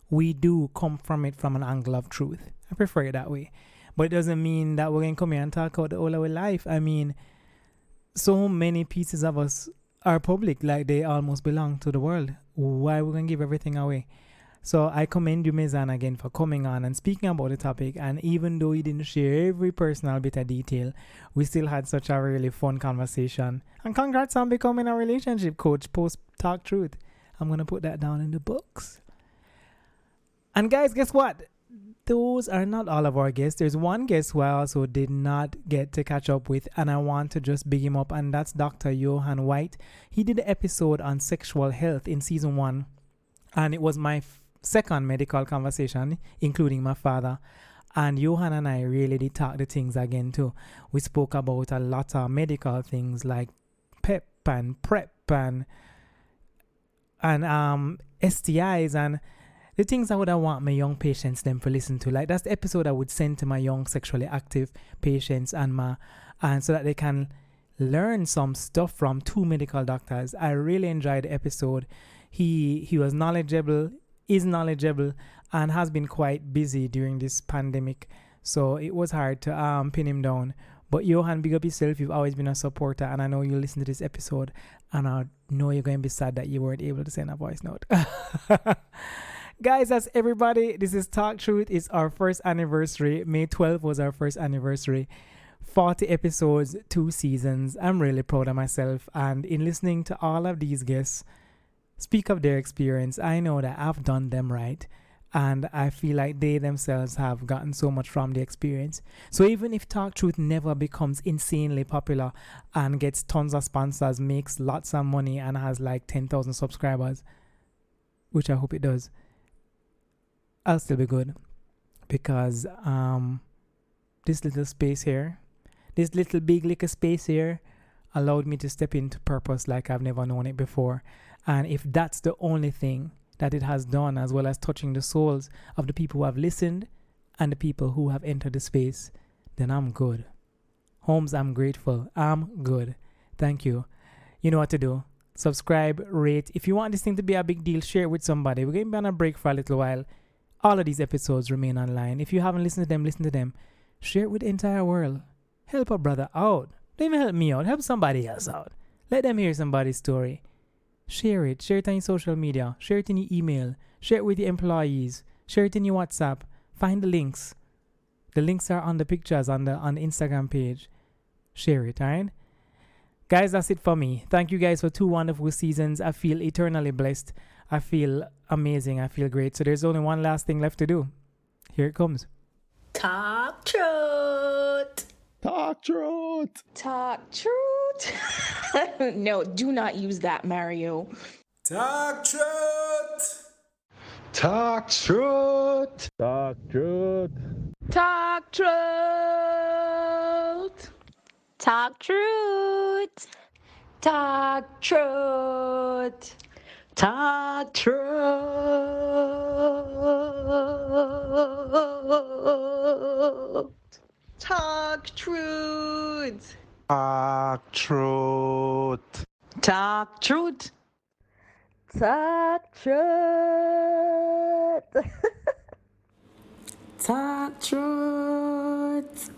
we do come from it from an angle of truth. I prefer it that way. But it doesn't mean that we're going to come here and talk about the whole of our life. I mean, so many pieces of us are public, like they almost belong to the world. Why we're going to give everything away? So I commend you, Mizan, again for coming on and speaking about the topic. And even though you didn't share every personal bit of detail, we still had such a really fun conversation. And congrats on becoming a relationship coach post Talk Truth. I'm going to put that down in the books. And guys, guess what? Those are not all of our guests. There's one guest who I also did not get to catch up with, and I want to just big him up, and that's Dr. Johan White. He did an episode on sexual health in season 1, and it was my second medical conversation, including my father. And Johan and I really did talk the things again too. We spoke about a lot of medical things like PEP and PrEP and STIs and the things I would want my young patients them to listen to. Like that's the episode I would send to my young sexually active patients and so that they can learn some stuff from two medical doctors. I really enjoyed the episode. He was knowledgeable, is knowledgeable, and has been quite busy during this pandemic. So it was hard to pin him down. But Johan, big up yourself. You've always been a supporter, and I know you listen to this episode, and I know you're going to be sad that you weren't able to send a voice note. Guys, that's everybody. This is Talk Truth. It's our first anniversary. May 12th was our first anniversary. 40 episodes, 2 seasons. I'm really proud of myself. And in listening to all of these guests speak of their experience, I know that I've done them right. And I feel like they themselves have gotten so much from the experience. So even if Talk Truth never becomes insanely popular and gets tons of sponsors, makes lots of money, and has like 10,000 subscribers, which I hope it does, I'll still be good, because this little space here, this little big liquor space here allowed me to step into purpose like I've never known it before. And if that's the only thing that it has done, as well as touching the souls of the people who have listened and the people who have entered the space, then I'm good. Holmes, I'm grateful. I'm good. Thank you. You know what to do. Subscribe, rate. If you want this thing to be a big deal, share it with somebody. We're going to be on a break for a little while. All of these episodes remain online. If you haven't listened to them, listen to them. Share it with the entire world. Help a brother out. Don't even help me out. Help somebody else out. Let them hear somebody's story. Share it. Share it on your social media. Share it in your email. Share it with your employees. Share it in your WhatsApp. Find the links. The links are on the pictures on the Instagram page. Share it, alright? Guys, that's it for me. Thank you guys for 2 wonderful seasons. I feel eternally blessed. I feel amazing. I feel great. So there's only one last thing left to do. Here it comes. Talk truth. Talk truth. Talk truth. No, do not use that, Mario. Talk truth. Talk truth. Talk truth. Talk truth. Talk truth. Talk truth. Talk truth. Talk truth. Talk truth. Talk truth. Talk truth. Talk truth.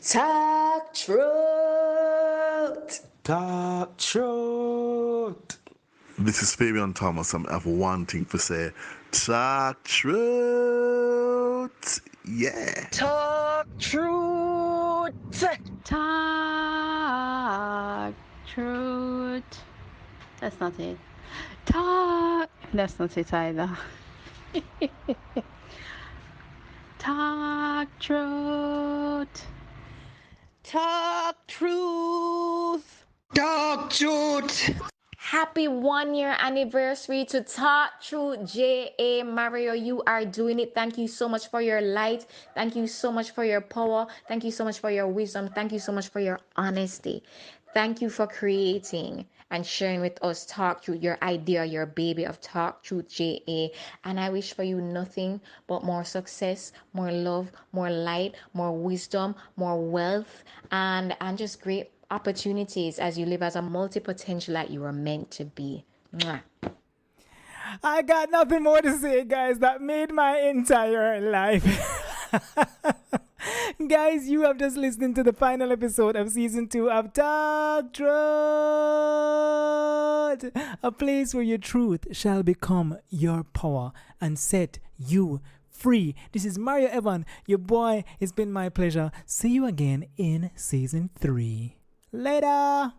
Talk truth. Talk truth. This is Fabian Thomas. I have one thing to say. Talk truth. Yeah. Talk truth. Talk truth. That's not it. Talk. That's not it either. Talk truth. Talk truth. Talk truth. Happy 1 year anniversary to Talk True J.A. Mario. You are doing it. Thank you so much for your light. Thank you so much for your power. Thank you so much for your wisdom. Thank you so much for your honesty. Thank you for creating and sharing with us Talk Truth, your idea, your baby of Talk Truth J.A. And I wish for you nothing but more success, more love, more light, more wisdom, more wealth, and just great opportunities as you live as a multi-potential that you were meant to be. Mwah. I got nothing more to say, guys. That made my entire life. Guys, you have just listened to the final episode of season 2 of Talk Truth, a place where your truth shall become your power and set you free. This is Mario Evon, your boy. It's been my pleasure. See you again in season 3. Later.